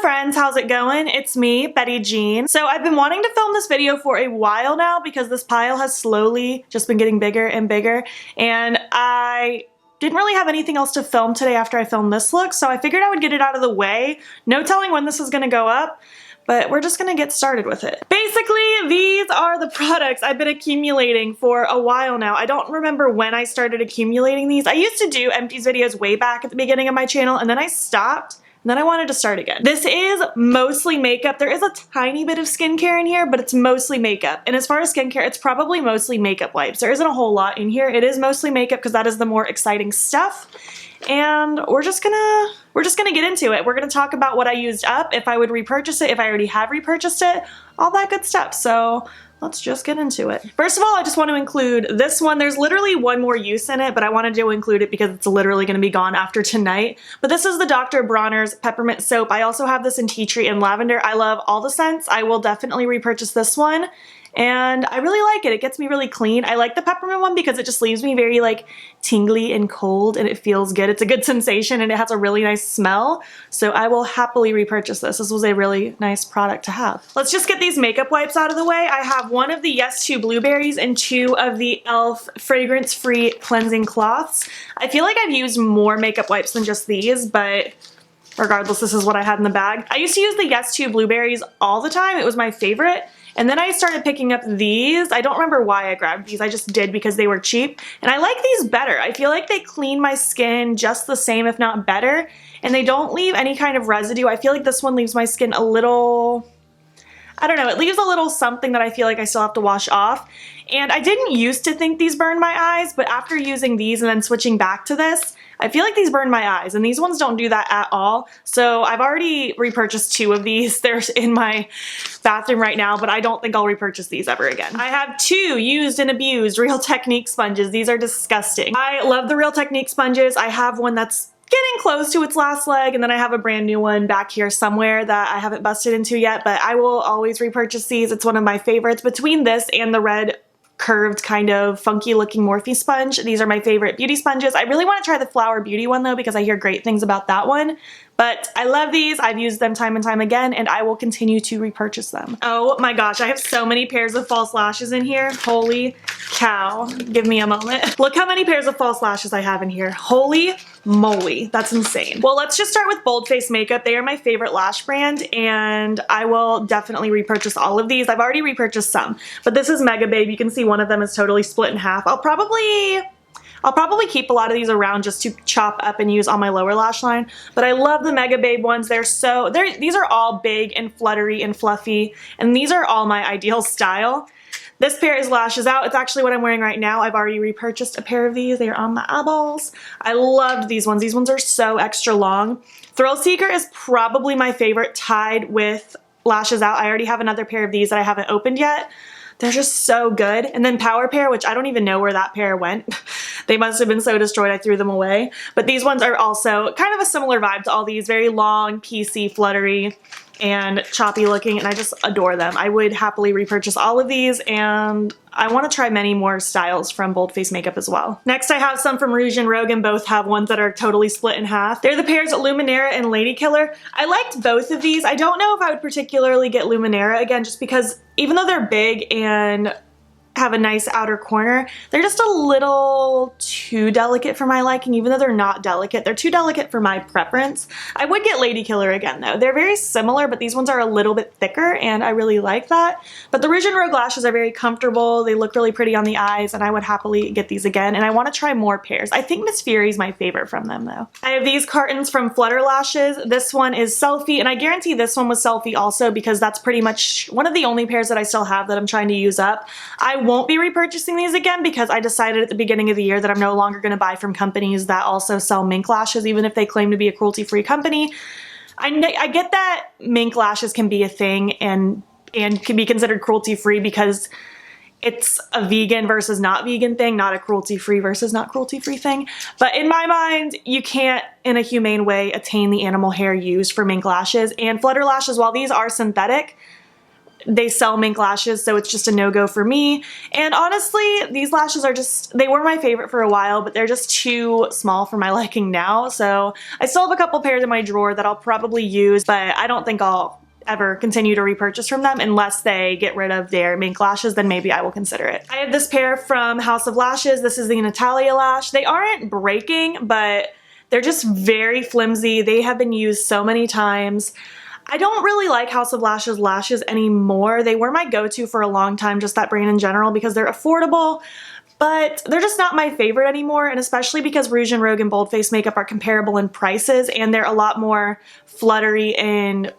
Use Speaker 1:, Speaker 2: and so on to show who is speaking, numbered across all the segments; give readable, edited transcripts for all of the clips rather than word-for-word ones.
Speaker 1: Hello friends, how's it going? It's me, Betty Jean. So I've been wanting to film this video for a while now because this pile has slowly just been getting bigger and bigger, and I didn't really have anything else to film today after I filmed this look, so I figured I would get it out of the way. No telling when this is gonna go up, but we're just gonna get started with it. Basically, these are the products I've been accumulating for a while now. I don't remember when I started accumulating these. I used to do Empties videos way back at the beginning of my channel, and then I stopped. And then I wanted to start again. This is mostly makeup. There is a tiny bit of skincare in here, but it's mostly makeup. And as far as skincare, it's probably mostly makeup wipes. There isn't a whole lot in here. It is mostly makeup because that is the more exciting stuff. And we're just gonna get into it. We're gonna talk about what I used up, if I would repurchase it, if I already have repurchased it, all that good stuff. So let's just get into it. First of all, I just want to include this one. There's literally one more use in it, but I wanted to include it because it's literally going to be gone after tonight. But this is the Dr. Bronner's Peppermint Soap. I also have this in tea tree and lavender. I love all the scents. I will definitely repurchase this one. And I really like it. It gets me really clean. I like the peppermint one because it just leaves me very like tingly and cold, and it feels good. It's a good sensation and it has a really nice smell. So I will happily repurchase this. This was a really nice product to have. Let's just get these makeup wipes out of the way. I have one of the Yes To Blueberries and two of the e.l.f. fragrance-free cleansing cloths. I feel like I've used more makeup wipes than just these, but regardless, this is what I had in the bag. I used to use the Yes To Blueberries all the time. It was my favorite. And then I started picking up these. I don't remember why I grabbed these. I just did because they were cheap. And I like these better. I feel like they clean my skin just the same, if not better. And they don't leave any kind of residue. I feel like this one leaves my skin a little, I don't know, it leaves a little something that I feel like I still have to wash off. And I didn't used to think these burned my eyes, but after using these and then switching back to this, I feel like these burn my eyes, and these ones don't do that at all. So I've already repurchased two of these. They're in my bathroom right now, but I don't think I'll repurchase these ever again. I have two used and abused Real Technique sponges. These are disgusting. I love the Real Technique sponges. I have one that's getting close to its last leg, and then I have a brand new one back here somewhere that I haven't busted into yet, but I will always repurchase these. It's one of my favorites between this and the red curved kind of funky looking Morphe sponge. These are my favorite beauty sponges. I really want to try the Flower Beauty one though because I hear great things about that one. But I love these. I've used them time and time again, and I will continue to repurchase them. Oh my gosh, I have so many pairs of false lashes in here. Holy cow. Give me a moment. Look how many pairs of false lashes I have in here. Holy moly, that's insane. Well, let's just start with Bold Face Makeup. They are my favorite lash brand, and I will definitely repurchase all of these. I've already repurchased some, but this is Mega Babe. You can see one of them is totally split in half. I'll probably keep a lot of these around just to chop up and use on my lower lash line, but I love the Mega Babe ones. These are all big and fluttery and fluffy, and these are all my ideal style. This pair is Lashes Out. It's actually what I'm wearing right now. I've already repurchased a pair of these. They are on my eyeballs. I loved these ones. These ones are so extra long. Thrill Seeker is probably my favorite, tied with Lashes Out. I already have another pair of these that I haven't opened yet. They're just so good. And then Power Pair, which I don't even know where that pair went. They must have been so destroyed I threw them away. But these ones are also kind of a similar vibe to all these. Very long, piecey, fluttery, and choppy looking, and I just adore them. I would happily repurchase all of these, and I want to try many more styles from Bold Face Makeup as well. Next, I have some from Rouge and Rogue, and both have ones that are totally split in half. They're the pairs Luminera and Lady Killer. I liked both of these. I don't know if I would particularly get Luminera again, just because even though they're big and have a nice outer corner, they're just a little too delicate for my liking. Even though they're not delicate, they're too delicate for my preference. I would get Lady Killer again though. They're very similar, but these ones are a little bit thicker, and I really like that. But the Rouge and Rogue lashes are very comfortable. They look really pretty on the eyes, and I would happily get these again, and I want to try more pairs. I think Miss Fury's my favorite from them though. I have these cartons from Flutter Lashes. This one is Selfie, and I guarantee this one was Selfie also because that's pretty much one of the only pairs that I still have that I'm trying to use up. I won't be repurchasing these again because I decided at the beginning of the year that I'm no longer going to buy from companies that also sell mink lashes, even if they claim to be a cruelty-free company. I get that mink lashes can be a thing and can be considered cruelty-free because it's a vegan versus not vegan thing, not a cruelty-free versus not cruelty-free thing. But in my mind, you can't, in a humane way, attain the animal hair used for mink lashes. And Flutter Lashes, while these are synthetic, they sell mink lashes, so it's just a no-go for me. And honestly, these lashes are just, they were my favorite for a while, but they're just too small for my liking now. So I still have a couple pairs in my drawer that I'll probably use, but I don't think I'll ever continue to repurchase from them unless they get rid of their mink lashes. Then maybe I will consider it. I have this pair from House of Lashes. This is the Natalia lash. They aren't breaking, but they're just very flimsy. They have been used so many times. I don't really like House of Lashes lashes anymore. They were my go-to for a long time, just that brand in general, because they're affordable, but they're just not my favorite anymore, and especially because Rouge and Rogue and Boldface makeup are comparable in prices, and they're a lot more fluttery and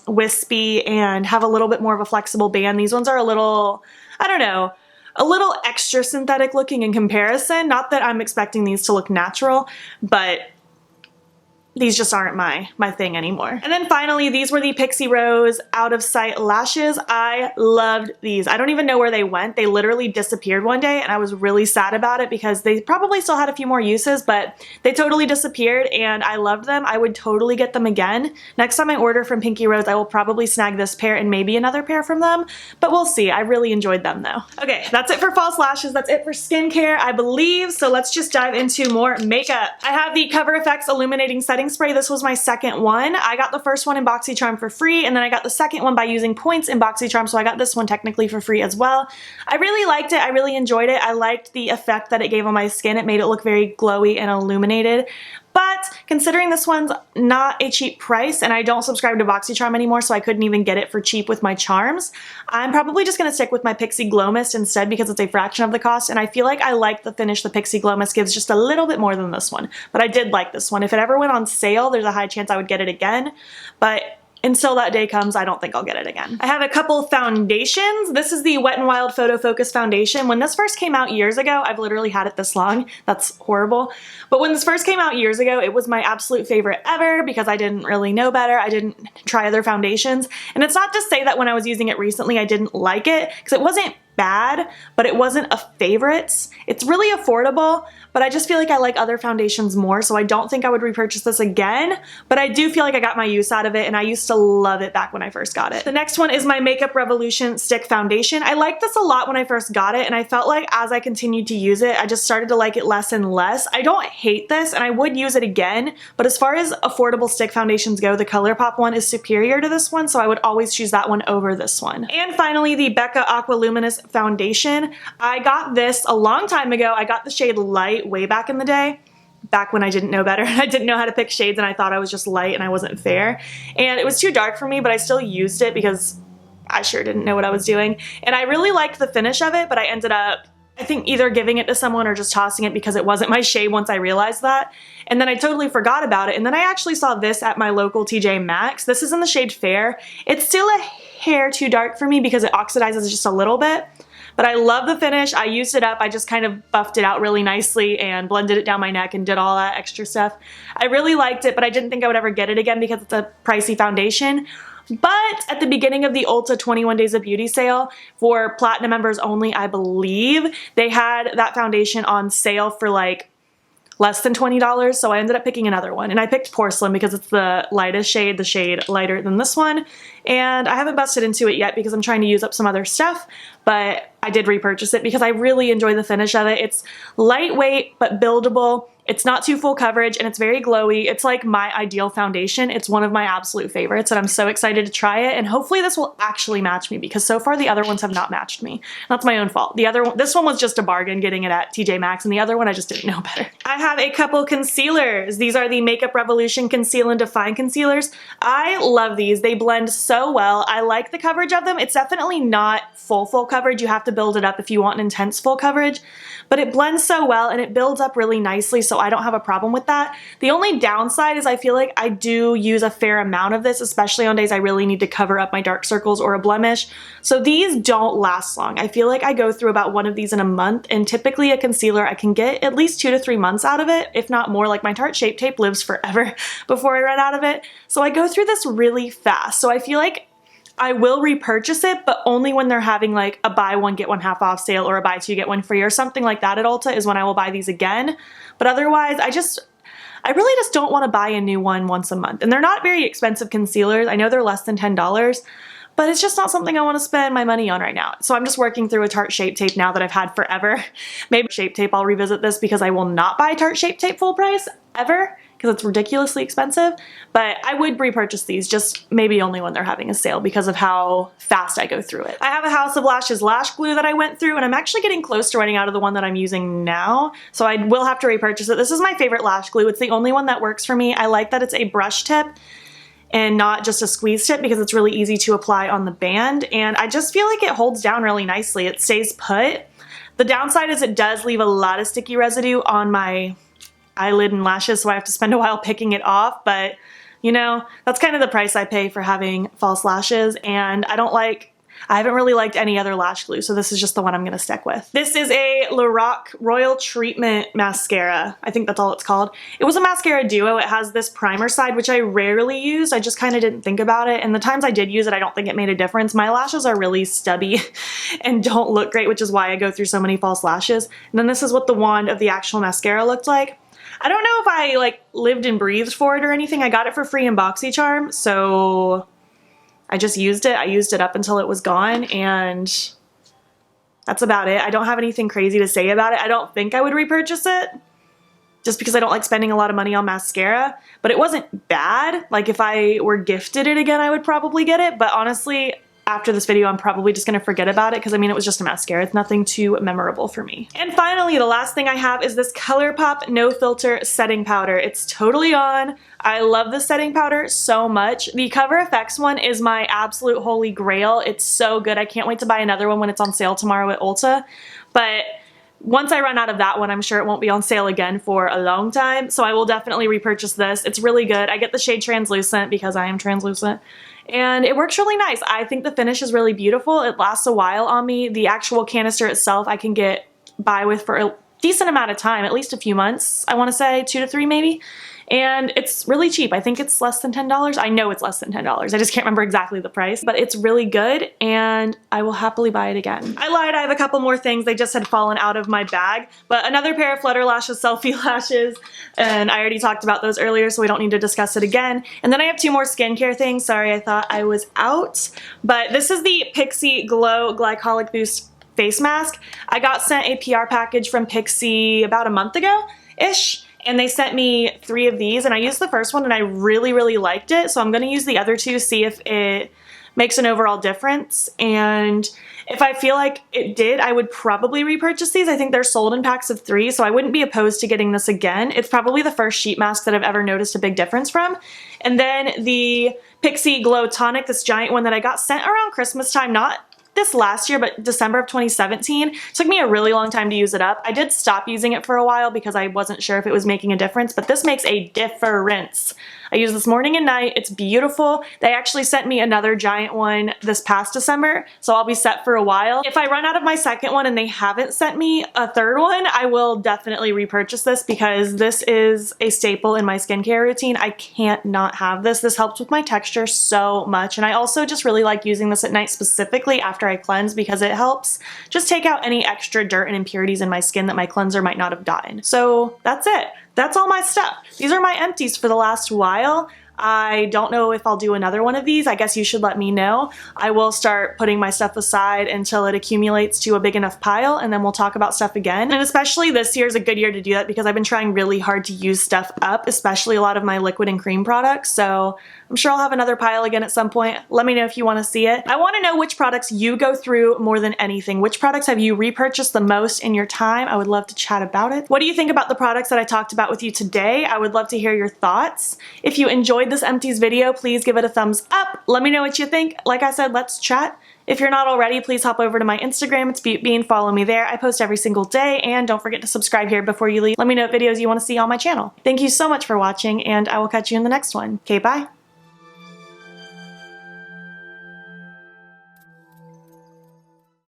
Speaker 1: wispy and have a little bit more of a flexible band. These ones are a little, I don't know, a little extra synthetic looking in comparison. Not that I'm expecting these to look natural, but these just aren't my thing anymore. And then finally, these were the Pixi Rose Out of Sight lashes. I loved these. I don't even know where they went. They literally disappeared one day, and I was really sad about it because they probably still had a few more uses, but they totally disappeared and I loved them. I would totally get them again. Next time I order from Pinky Rose, I will probably snag this pair and maybe another pair from them, but we'll see. I really enjoyed them though. Okay, that's it for false lashes. That's it for skincare, I believe. So let's just dive into more makeup. I have the Cover FX Illuminating Setting Spray. This was my second one. I got the first one in BoxyCharm for free, and then I got the second one by using points in BoxyCharm, so I got this one technically for free as well. I really liked it. I really enjoyed it. I liked the effect that it gave on my skin. It made it look very glowy and illuminated. But considering this one's not a cheap price, and I don't subscribe to BoxyCharm anymore, so I couldn't even get it for cheap with my charms, I'm probably just going to stick with my Pixi Glow Mist instead because it's a fraction of the cost, and I feel like I like the finish the Pixi Glow Mist gives just a little bit more than this one. But I did like this one. If it ever went on sale, there's a high chance I would get it again, but until that day comes, I don't think I'll get it again. I have a couple foundations. This is the Wet n Wild Photo Focus Foundation. When this first came out years ago, I've literally had it this long. That's horrible. But when this first came out years ago, it was my absolute favorite ever because I didn't really know better. I didn't try other foundations. And it's not to say that when I was using it recently, I didn't like it, because it wasn't bad, but it wasn't a favorite. It's really affordable, but I just feel like I like other foundations more, so I don't think I would repurchase this again, but I do feel like I got my use out of it, and I used to love it back when I first got it. The next one is my Makeup Revolution Stick Foundation. I liked this a lot when I first got it, and I felt like as I continued to use it, I just started to like it less and less. I don't hate this, and I would use it again, but as far as affordable stick foundations go, the ColourPop one is superior to this one, so I would always choose that one over this one. And finally, the Becca Aqua Luminous foundation. I got this a long time ago. I got the shade Light way back in the day, back when I didn't know better. I didn't know how to pick shades and I thought I was just light and I wasn't fair. And it was too dark for me, but I still used it because I sure didn't know what I was doing. And I really liked the finish of it, but I ended up, I think, either giving it to someone or just tossing it because it wasn't my shade once I realized that. And then I totally forgot about it. And then I actually saw this at my local TJ Maxx. This is in the shade Fair. It's still a hair too dark for me because it oxidizes just a little bit. But I love the finish. I used it up. I just kind of buffed it out really nicely and blended it down my neck and did all that extra stuff. I really liked it, but I didn't think I would ever get it again because it's a pricey foundation. But at the beginning of the Ulta 21 Days of Beauty sale for Platinum members only, I believe, they had that foundation on sale for like less than $20, so I ended up picking another one. And I picked Porcelain because it's the lightest shade, the shade lighter than this one. And I haven't busted into it yet because I'm trying to use up some other stuff, but I did repurchase it because I really enjoy the finish of it. It's lightweight but buildable. It's not too full coverage and it's very glowy. It's like my ideal foundation. It's one of my absolute favorites and I'm so excited to try it, and hopefully this will actually match me because so far the other ones have not matched me. That's my own fault. This one was just a bargain getting it at TJ Maxx, and the other one I just didn't know better. I have a couple concealers. These are the Makeup Revolution Conceal and Define concealers. I love these. They blend so well. I like the coverage of them. It's definitely not full coverage. You have to build it up if you want an intense full coverage, but it blends so well and it builds up really nicely, so I don't have a problem with that. The only downside is I feel like I do use a fair amount of this, especially on days I really need to cover up my dark circles or a blemish. So these don't last long. I feel like I go through about one of these in a month, and typically a concealer I can get at least 2 to 3 months out of it, if not more. Like my Tarte Shape Tape lives forever before I run out of it. So I go through this really fast. So I feel like I will repurchase it, but only when they're having like a buy one get one half off sale or a buy two get one free or something like that at Ulta is when I will buy these again. But otherwise, I really just don't want to buy a new one once a month. And they're not very expensive concealers. I know they're less than $10, but it's just not something I want to spend my money on right now. So I'm just working through a Tarte Shape Tape now that I've had forever. Maybe Shape Tape, I'll revisit this because I will not buy Tarte Shape Tape full price ever because it's ridiculously expensive, but I would repurchase these, just maybe only when they're having a sale because of how fast I go through it. I have a House of Lashes lash glue that I went through, and I'm actually getting close to running out of the one that I'm using now, so I will have to repurchase it. This is my favorite lash glue. It's the only one that works for me. I like that it's a brush tip and not just a squeeze tip because it's really easy to apply on the band, and I just feel like it holds down really nicely. It stays put. The downside is it does leave a lot of sticky residue on my eyelid and lashes, so I have to spend a while picking it off, but you know, that's kind of the price I pay for having false lashes, and I haven't really liked any other lash glue, so this is just the one I'm gonna stick with. This is a Lorac Royal Treatment Mascara. I think that's all it's called. It was a mascara duo. It has this primer side, which I rarely used. I just kind of didn't think about it, and the times I did use it, I don't think it made a difference. My lashes are really stubby and don't look great, which is why I go through so many false lashes. And then this is what the wand of the actual mascara looked like. I don't know if I like lived and breathed for it or anything. I got it for free in BoxyCharm, so I just used it. I used it up until it was gone, and that's about it. I don't have anything crazy to say about it. I don't think I would repurchase it just because I don't like spending a lot of money on mascara, but it wasn't bad. Like if I were gifted it again, I would probably get it, but honestly, after this video, I'm probably just gonna forget about it because I mean, it was just a mascara. It's nothing too memorable for me. And finally, the last thing I have is this ColourPop No Filter Setting Powder. It's totally on. I love this setting powder so much. The Cover FX one is my absolute holy grail. It's so good. I can't wait to buy another one when it's on sale tomorrow at Ulta. But once I run out of that one, I'm sure it won't be on sale again for a long time. So I will definitely repurchase this. It's really good. I get the shade Translucent because I am translucent. And it works really nice. I think the finish is really beautiful. It lasts a while on me. The actual canister itself I can get by with for a decent amount of time, at least a few months, I want to say 2 to 3 maybe. And it's really cheap. I think it's less than $10. I know it's less than $10. I just can't remember exactly the price, but it's really good and I will happily buy it again. I lied, I have a couple more things. They just had fallen out of my bag, but another pair of Flutter Lashes Selfie Lashes, and I already talked about those earlier, so we don't need to discuss it again. And then I have 2 more skincare things. Sorry, I thought I was out, but this is the Pixi Glow Glycolic Boost Face Mask. I got sent a PR package from Pixi about a month ago-ish, and they sent me 3 of these, and I used the first one and I really, really liked it, so I'm gonna use the other 2, see if it makes an overall difference, and if I feel like it did, I would probably repurchase these. I think they're sold in packs of 3, so I wouldn't be opposed to getting this again. It's probably the first sheet mask that I've ever noticed a big difference from. And then the Pixi Glow Tonic, this giant one that I got sent around Christmas time, not this last year, but December of 2017. It took me a really long time to use it up. I did stop using it for a while because I wasn't sure if it was making a difference, but this makes a difference. I use this morning and night. It's beautiful. They actually sent me another giant one this past December, so I'll be set for a while. If I run out of my second one and they haven't sent me a third one, I will definitely repurchase this because this is a staple in my skincare routine. I can't not have this. This helps with my texture so much, and I also just really like using this at night, specifically after I cleanse, because it helps just take out any extra dirt and impurities in my skin that my cleanser might not have gotten. So that's it. That's all my stuff. These are my empties for the last while. I don't know if I'll do another one of these. I guess you should let me know. I will start putting my stuff aside until it accumulates to a big enough pile, and then we'll talk about stuff again. And especially this year is a good year to do that because I've been trying really hard to use stuff up, especially a lot of my liquid and cream products. So I'm sure I'll have another pile again at some point. Let me know if you want to see it. I want to know which products you go through more than anything. Which products have you repurchased the most in your time? I would love to chat about it. What do you think about the products that I talked about with you today? I would love to hear your thoughts. If you enjoyed this Empties video, please give it a thumbs up. Let me know what you think. Like I said, let's chat. If you're not already, please hop over to my Instagram. It's beautbean. Follow me there. I post every single day, and don't forget to subscribe here before you leave. Let me know what videos you want to see on my channel. Thank you so much for watching, and I will catch you in the next one. Okay, bye.